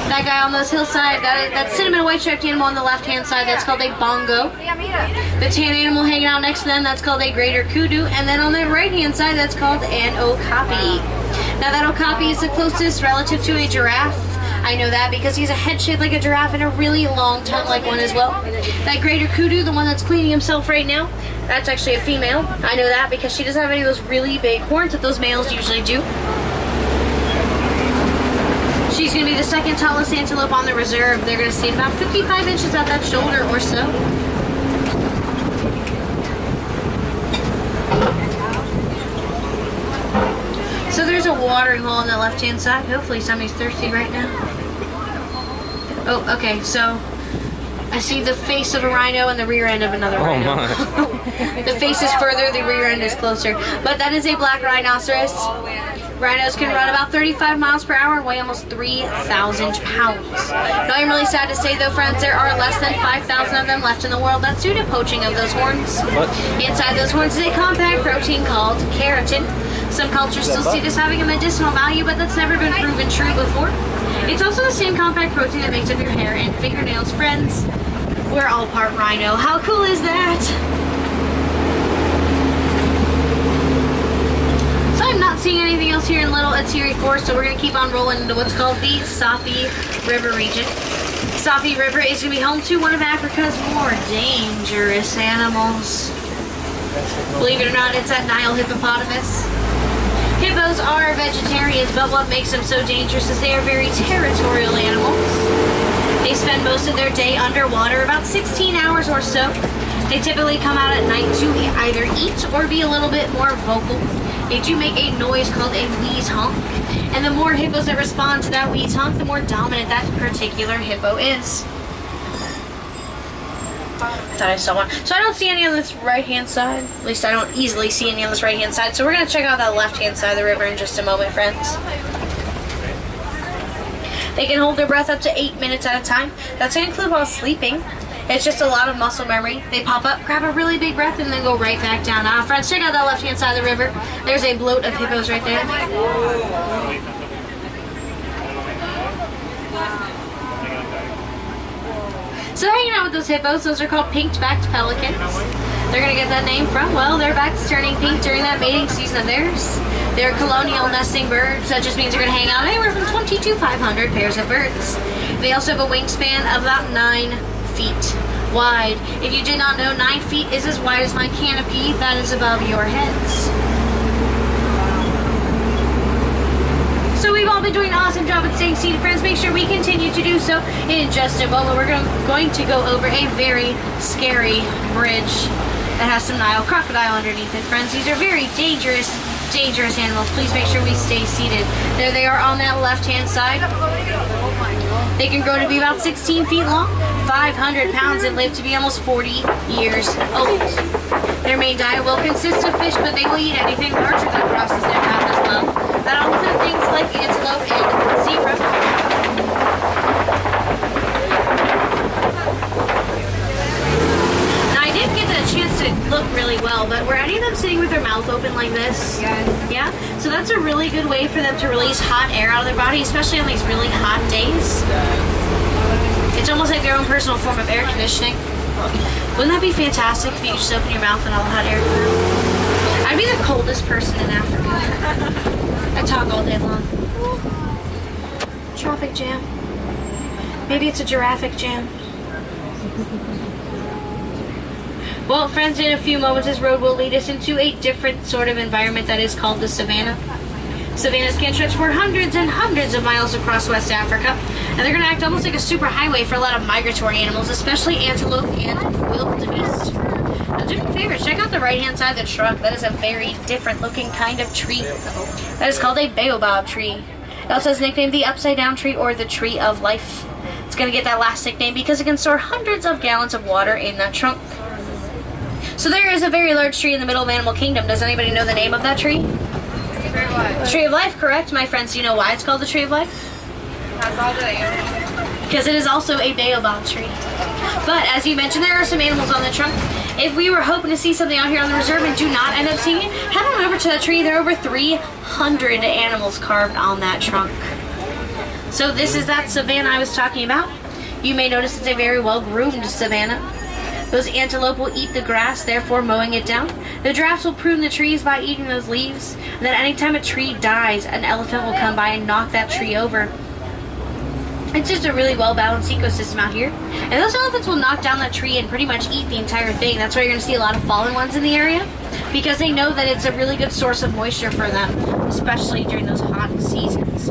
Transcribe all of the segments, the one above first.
That guy on those hillside, that cinnamon white-striped animal on the left-hand side, that's called a bongo. The tan animal hanging out next to them, that's called a greater kudu. And then on the right-hand side, that's called an okapi. Now that okapi is the closest relative to a giraffe. I know that because he's a head shaped like a giraffe and a really long tongue like one as well. That greater kudu, the one that's cleaning himself right now, that's actually a female. I know that because she doesn't have any of those really big horns that those males usually do. She's going to be the second tallest antelope on the reserve. They're going to stand about 55 inches at that shoulder or so. So there's a watering hole on the left-hand side. Hopefully somebody's thirsty right now. Oh, okay, so I see the face of a rhino and the rear end of another rhino. My. The face is further, the rear end is closer. But that is a black rhinoceros. Rhinos can run about 35 miles per hour and weigh almost 3,000 pounds. Now, I'm really sad to say, though, friends, there are less than 5,000 of them left in the world. That's due to poaching of those horns. What? Inside those horns is a compact protein called keratin. Some cultures still see this having a medicinal value, but that's never been proven true before. It's also the same compact protein that makes up your hair and fingernails. Friends, we're all part rhino. How cool is that? So I'm not seeing anything else here in Little Atiri Forest, so we're going to keep on rolling into what's called the Safi River region. Safi River is going to be home to one of Africa's more dangerous animals. Believe it or not, it's that Nile hippopotamus. Hippos are vegetarians, but what makes them so dangerous is they are very territorial animals. They spend most of their day underwater, about 16 hours or so. They typically come out at night to either eat or be a little bit more vocal. They do make a noise called a wheeze honk. And the more hippos that respond to that wheeze honk, the more dominant that particular hippo is. Thought I saw one. So I don't see any on this right-hand side. At least I don't easily see any on this right-hand side. So we're going to check out that left-hand side of the river in just a moment, friends. They can hold their breath up to 8 minutes at a time. That's going to include while sleeping. It's just a lot of muscle memory. They pop up, grab a really big breath, and then go right back down. Now, friends, check out that left-hand side of the river. There's a bloat of hippos right there. So hanging out with those hippos, those are called pink-backed pelicans. They're going to get that name from, well, their backs turning pink during that mating season of theirs. They're colonial nesting birds. That just means they're going to hang out anywhere from 20 to 500 pairs of birds. They also have a wingspan of about 9 feet wide. If you did not know, 9 feet is as wide as my canopy that is above your heads. So we've all been doing an awesome job at staying seated, friends. Make sure we continue to do so. In just a moment, we're going to go over a very scary bridge that has some Nile crocodile underneath it, friends. These are very dangerous animals. Please make sure we stay seated. There they are on that left-hand side. They can grow to be about 16 feet long, 500 pounds, and live to be almost 40 years old. Their main diet will consist of fish, but they will eat anything larger that crosses their path as well. That'll include things like antelope and zebra. Now, I didn't get a chance to look really well, but were any of them sitting with their mouth open like this? Yes. Yeah? So that's a really good way for them to release hot air out of their body, especially on these really hot days. It's almost like their own personal form of air conditioning. Wouldn't that be fantastic if you just open your mouth and all the hot air through? I'd be the coldest person in Africa. I talk all day long. Traffic jam. Maybe it's a giraffic jam. Well, friends, in a few moments, this road will lead us into a different sort of environment that is called the savannah. Savannas can stretch for hundreds and hundreds of miles across West Africa, and they're going to act almost like a super highway for a lot of migratory animals, especially antelope and wildebeest. Now, do me a favor, check out the right-hand side of the trunk. That is a very different looking kind of tree. That is called a baobab tree. It also is nicknamed the upside-down tree or the tree of life. It's going to get that last nickname because it can store hundreds of gallons of water in that trunk. So there is a very large tree in the middle of Animal Kingdom. Does anybody know the name of that tree? Tree of Life, correct, my friends. Do you know why it's called the Tree of Life? Because it is also a baobab tree. But as you mentioned, there are some animals on the trunk. If we were hoping to see something out here on the reserve and do not end up seeing it, head on over to that tree. There are over 300 animals carved on that trunk. So this is that savanna I was talking about. You may notice it's a very well-groomed savanna. Those antelope will eat the grass, therefore mowing it down. The giraffes will prune the trees by eating those leaves. And then anytime a tree dies, an elephant will come by and knock that tree over. It's just a really well-balanced ecosystem out here. And those elephants will knock down that tree and pretty much eat the entire thing. That's why you're going to see a lot of fallen ones in the area, because they know that it's a really good source of moisture for them, especially during those hot seasons.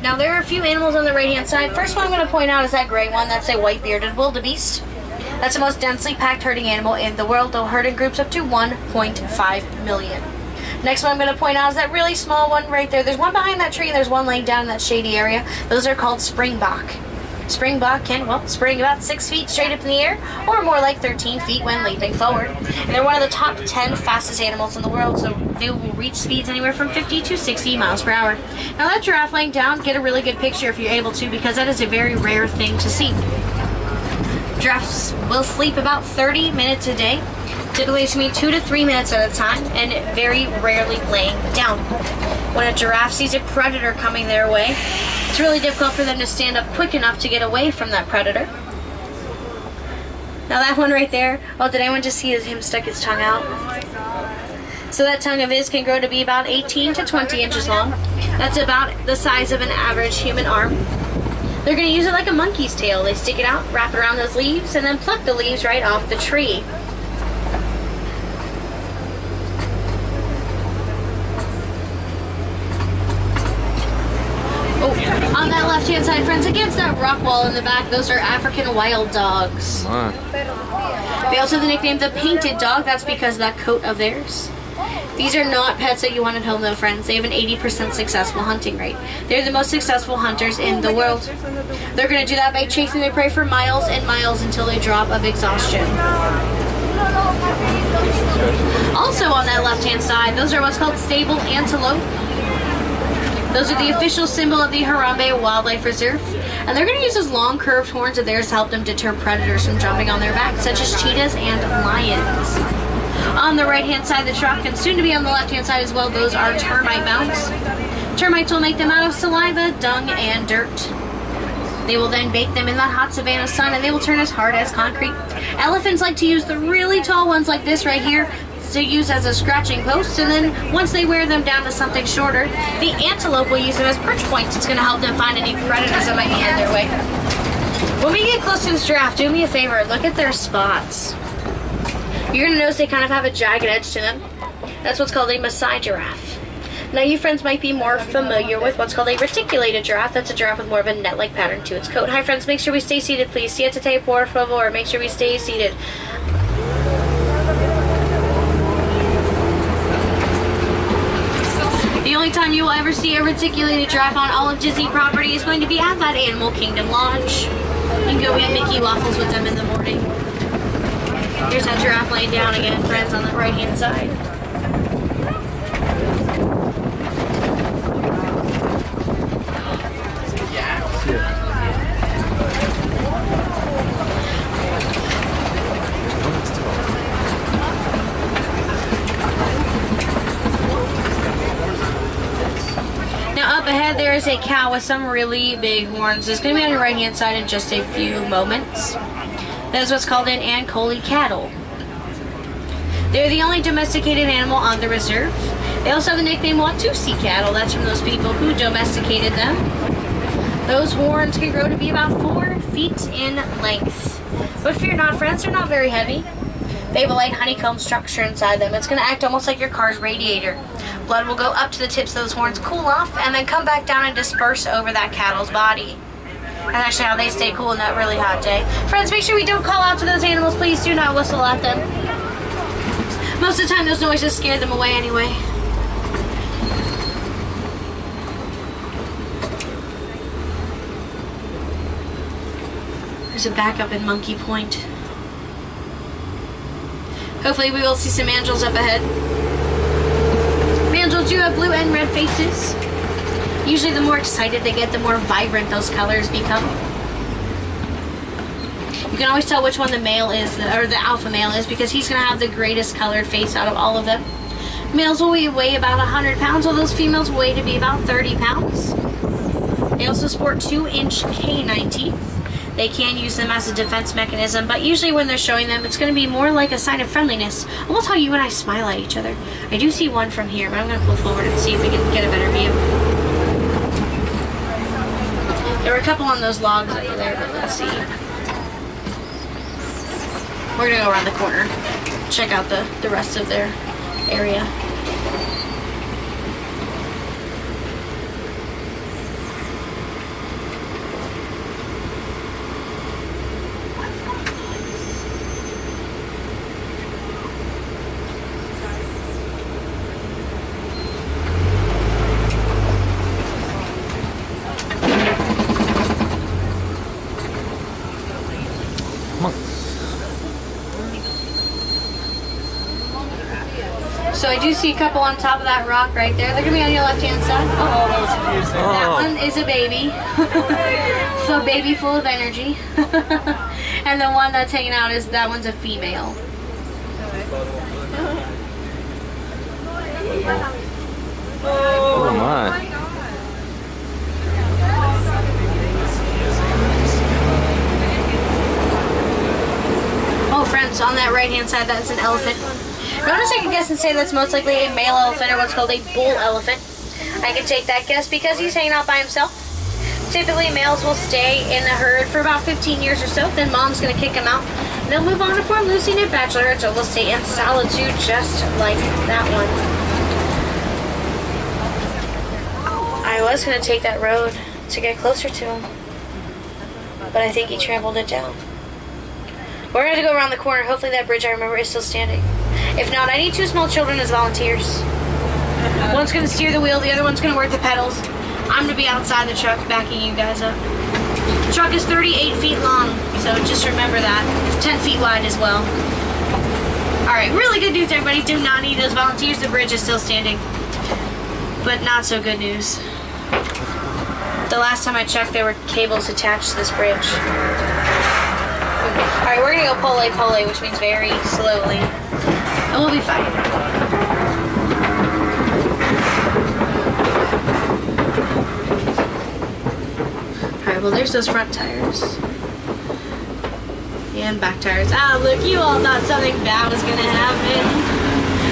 Now, there are a few animals on the right-hand side. First one I'm going to point out is that gray one. That's a white-bearded wildebeest. That's the most densely packed herding animal in the world. They'll herd in groups up to 1.5 million. Next one I'm going to point out is that really small one right there. There's one behind that tree and there's one laying down in that shady area. Those are called springbok. Springbok can, well, spring about 6 feet straight up in the air, or more like 13 feet when leaping forward. And they're one of the top 10 fastest animals in the world, so they will reach speeds anywhere from 50 to 60 miles per hour. Now that giraffe laying down, get a really good picture if you're able to, because that is a very rare thing to see. Giraffes will sleep about 30 minutes a day. Typically it's between 2 to 3 minutes at a time, and very rarely laying down. When a giraffe sees a predator coming their way, it's really difficult for them to stand up quick enough to get away from that predator. Now that one right there, well, did anyone just see him stuck his tongue out? So that tongue of his can grow to be about 18 to 20 inches long. That's about the size of an average human arm. They're going to use it like a monkey's tail. They stick it out, wrap it around those leaves, and then pluck the leaves right off the tree. On that left-hand side, friends, against that rock wall in the back, those are African wild dogs. They also have the nickname the painted dog. That's because of that coat of theirs. These are not pets that you want at home, though, friends. They have an 80% successful hunting rate. They're the most successful hunters in the world. They're going to do that by chasing their prey for miles and miles until they drop of exhaustion. Also on that left-hand side, those are what's called sable antelope. Those are the official symbol of the Harambe Wildlife Reserve. And they're going to use those long curved horns of theirs to help them deter predators from jumping on their backs, such as cheetahs and lions. On the right-hand side of the truck, and soon to be on the left-hand side as well, those are termite mounds. Termites will make them out of saliva, dung, and dirt. They will then bake them in that hot savanna sun, and they will turn as hard as concrete. Elephants like to use the really tall ones like this right here to use as a scratching post, and then once they wear them down to something shorter, the antelope will use them as perch points. It's going to help them find any predators that might be in their way. When we get close to this giraffe, do me a favor, look at their spots. You're going to notice they kind of have a jagged edge to them. That's what's called a Maasai giraffe. Now you friends might be more familiar with what's called a reticulated giraffe. That's a giraffe with more of a net-like pattern to its coat. Hi friends, make sure we stay seated, please. Siéntate, por favor. Make sure we stay seated. The only time you will ever see a reticulated giraffe on all of Disney property is going to be at that Animal Kingdom Lodge. You can go eat Mickey waffles with them in the morning. Here's that giraffe laying down again, friends, on the right-hand side. Now up ahead there is a cow with some really big horns. It's going to be on your right-hand side in just a few moments. That is what's called an Ankole cattle. They're the only domesticated animal on the reserve. They also have the nickname Watusi cattle. That's from those people who domesticated them. Those horns can grow to be about 4 feet in length. But fear not, friends, they're not very heavy. They have a light honeycomb structure inside them. It's going to act almost like your car's radiator. Blood will go up to the tips of those horns, cool off, and then come back down and disperse over that cattle's body. That's actually how they stay cool on that really hot day. Friends, make sure we don't call out to those animals. Please do not whistle at them. Most of the time, those noises scare them away anyway. There's a backup in Monkey Point. Hopefully we will see some angels up ahead. Angels do have blue and red faces. Usually the more excited they get, the more vibrant those colors become. You can always tell which one the male is, or the alpha male is, because he's going to have the greatest colored face out of all of them. Males will weigh about 100 pounds, while those females weigh to be about 30 pounds. They also sport 2-inch canine teeth. They can use them as a defense mechanism, but usually when they're showing them, it's going to be more like a sign of friendliness. Almost how you and I smile at each other. I do see one from here, but I'm going to pull forward and see if we can get a better view. There were a couple on those logs over there, but let's see. We're going to go around the corner, check out the rest of their area. So I do see a couple on top of that rock right there. They're going to be on your left-hand side. Oh, that was confusing. That one is a baby. So baby full of energy. And the one that's hanging out that one's a female. Oh my. Oh, friends, on that right-hand side, that's an elephant. I'm going to take a guess and say that's most likely a male elephant or what's called a bull elephant. I can take that guess because he's hanging out by himself. Typically, males will stay in the herd for about 15 years or so. Then mom's going to kick him out. They'll move on to form loosey-knit bachelor herds, so we'll stay in solitude just like that one. I was going to take that road to get closer to him, but I think he trampled it down. We're going to go around the corner. Hopefully that bridge I remember is still standing. If not, I need 2 small children as volunteers. One's going to steer the wheel, the other one's going to work the pedals. I'm going to be outside the truck backing you guys up. The truck is 38 feet long, so just remember that. 10 feet wide as well. Alright, really good news everybody. Do not need those volunteers. The bridge is still standing. But not so good news. The last time I checked, there were cables attached to this bridge. Alright, we're going to go pole, which means very slowly. And we'll be fine. Alright, well there's those front tires. And back tires. Ah, look, you all thought something bad was going to happen.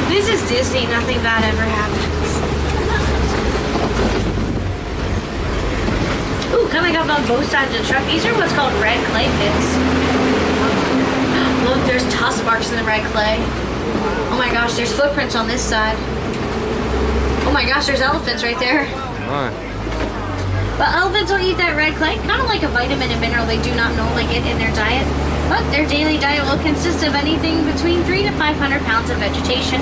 This is Disney. Nothing bad ever happens. Ooh, coming up on both sides of the truck. These are what's called red clay pits. Look, there's tusk marks in the red clay. Oh my gosh, there's footprints on this side. Oh my gosh, there's elephants right there. But elephants will eat that red clay, kind of like a vitamin and mineral they do not normally get in their diet. But their daily diet will consist of anything between 300 to 500 pounds of vegetation.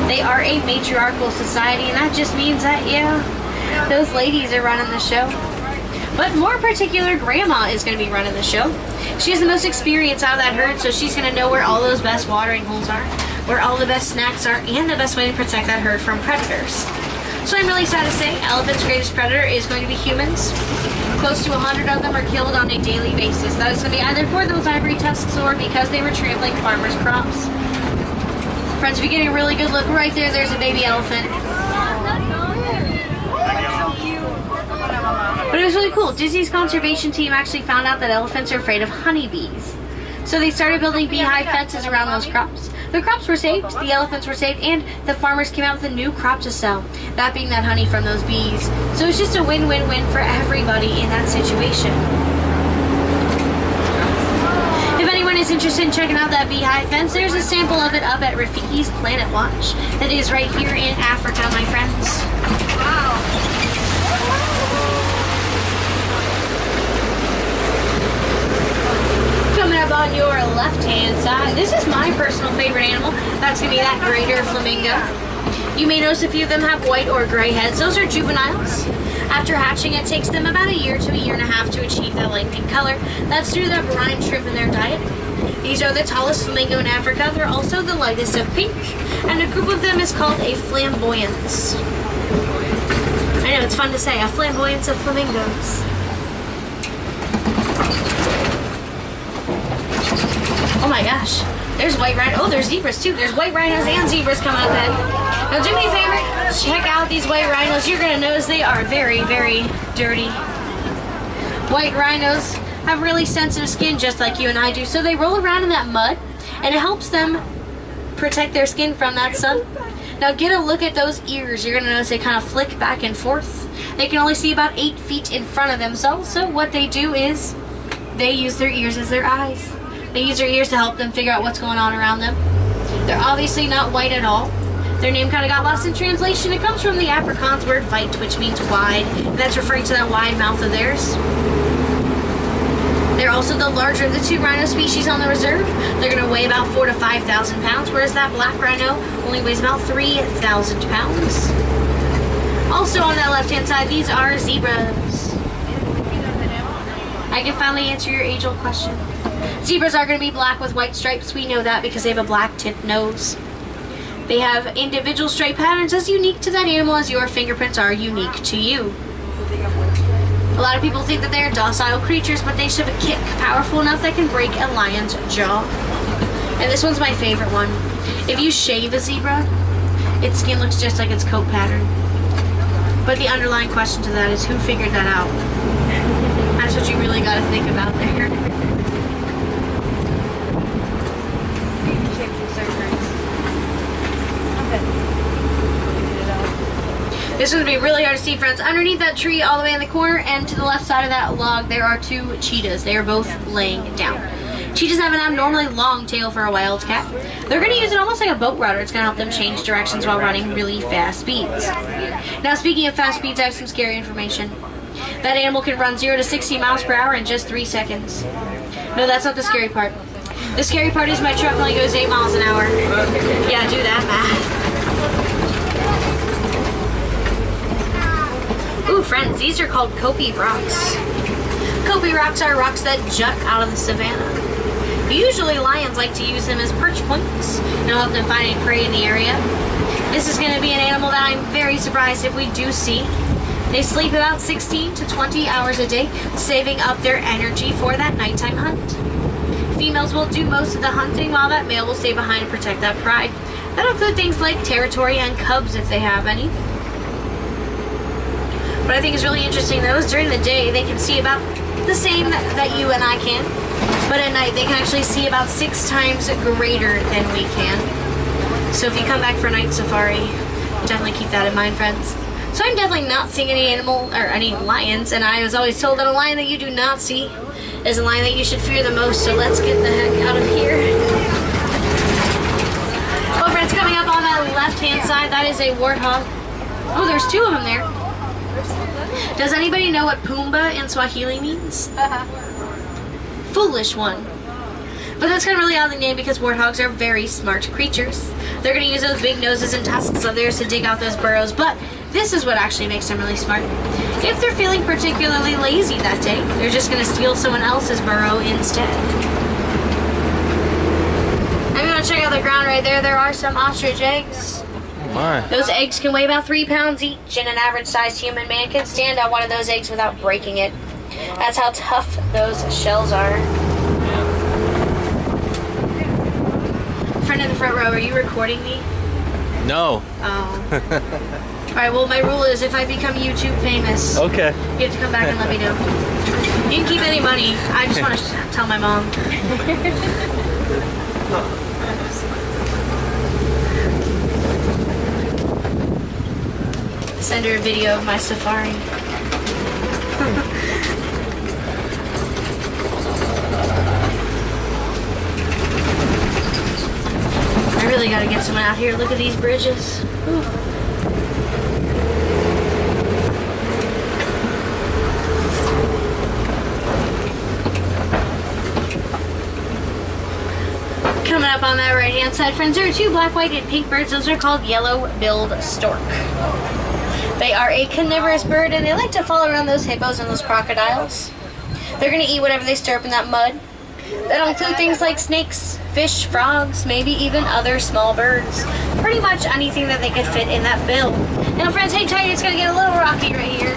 They are a matriarchal society, and that just means that, yeah, those ladies are running the show. But more particular, Grandma is going to be running the show. She has the most experience out of that herd, so she's going to know where all those best watering holes are, where all the best snacks are, and the best way to protect that herd from predators. So I'm really sad to say, elephant's greatest predator is going to be humans. Close to 100 of them are killed on a daily basis. That is going to be either for those ivory tusks or because they were trampling farmers' crops. Friends, if you're getting a really good look right there, there's a baby elephant. But it was really cool. Disney's conservation team actually found out that elephants are afraid of honeybees. So they started building beehive fences around those crops. The crops were saved, the elephants were saved, and the farmers came out with a new crop to sell. That being that honey from those bees. So it's just a win-win-win for everybody in that situation. If anyone is interested in checking out that beehive fence, there's a sample of it up at Rafiki's Planet Watch. That is right here in Africa, my friends. Wow. Coming up on your left-hand side, this is my personal favorite animal. That's going to be that greater flamingo. You may notice a few of them have white or gray heads. Those are juveniles. After hatching, it takes them about a year to a year and a half to achieve that light pink color. That's due to that brine shrimp in their diet. These are the tallest flamingo in Africa. They're also the lightest of pink. And a group of them is called a flamboyance. I know, it's fun to say, a flamboyance of flamingos. Oh my gosh, there's white rhinos. Oh, there's zebras too. There's white rhinos and zebras coming up ahead. Now do me a favor, check out these white rhinos. You're gonna notice they are very, very dirty. White rhinos have really sensitive skin just like you and I do, so they roll around in that mud and it helps them protect their skin from that sun. Now get a look at those ears. You're going to notice they kind of flick back and forth. They can only see about 8 feet in front of themselves, so what they do is they use their ears as their eyes. They use their ears to help them figure out what's going on around them. They're obviously not white at all. Their name kind of got lost in translation. It comes from the Afrikaans word "weit," which means wide. And that's referring to that wide mouth of theirs. They're also the larger of the 2 rhino species on the reserve. They're going to weigh about 4,000 to 5,000 pounds, whereas that black rhino only weighs about 3,000 pounds. Also on that left-hand side, these are zebras. I can finally answer your age-old question. Zebras are going to be black with white stripes. We know that because they have a black tipped nose. They have individual stripe patterns as unique to that animal as your fingerprints are unique to you. A lot of people think that they're docile creatures, but they should have a kick powerful enough that can break a lion's jaw. And this one's my favorite one. If you shave a zebra, its skin looks just like its coat pattern. But the underlying question to that is, who figured that out? That's what you really got to think about there. This would be really hard to see, friends. Underneath that tree, all the way in the corner, and to the left side of that log, there are 2 cheetahs. They are both laying down. Cheetahs have an abnormally long tail for a wildcat. They're going to use it almost like a boat rudder. It's going to help them change directions while running really fast speeds. Now, speaking of fast speeds, I have some scary information. That animal can run 0 to 60 miles per hour in just 3 seconds. No, that's not the scary part. The scary part is my truck only goes 8 miles an hour. Yeah, do that math. Ooh, friends, these are called Kopi rocks. Kopi rocks are rocks that jut out of the savannah. Usually lions like to use them as perch points and help them find any prey in the area. This is going to be an animal that I'm very surprised if we do see. They sleep about 16 to 20 hours a day, saving up their energy for that nighttime hunt. Females will do most of the hunting while that male will stay behind and protect that pride. That'll include things like territory and cubs if they have any. What I think is really interesting though is during the day they can see about the same that you and I can, but at night they can actually see about 6 times greater than we can. So if you come back for a night safari, definitely keep that in mind, friends. So I'm definitely not seeing any animal or any lions, and I was always told that a lion that you do not see is a lion that you should fear the most. So let's get the heck out of here. Well, friends, coming up on that left-hand side, that is a warthog. Oh, there's 2 of them there. Does anybody know what Pumbaa in Swahili means? Foolish one. But that's kind of really oddly named because warthogs are very smart creatures. They're going to use those big noses and tusks of theirs to dig out those burrows, but this is what actually makes them really smart. If they're feeling particularly lazy that day, they're just going to steal someone else's burrow instead. I'm going to check out the ground right there. There are some ostrich eggs. My. Those eggs can weigh about 3 pounds each, and an average-sized human man can stand on one of those eggs without breaking it. That's how tough those shells are. Friend in the front row, are you recording me? No. Oh. Alright, well, my rule is if I become YouTube famous, Okay. you have to come back and let me know. You can keep any money. I just want to tell my mom. Send her a video of my safari. I really gotta get someone out here. Look at these bridges. Ooh. Coming up on that right hand side, friends, there are 2 black, white, and pink birds. Those are called yellow-billed stork. They are a carnivorous bird, and they like to follow around those hippos and those crocodiles. They're going to eat whatever they stir up in that mud. That'll include things like snakes, fish, frogs, maybe even other small birds. Pretty much anything that they could fit in that bill. Now, friends, hang tight. It's going to get a little rocky right here.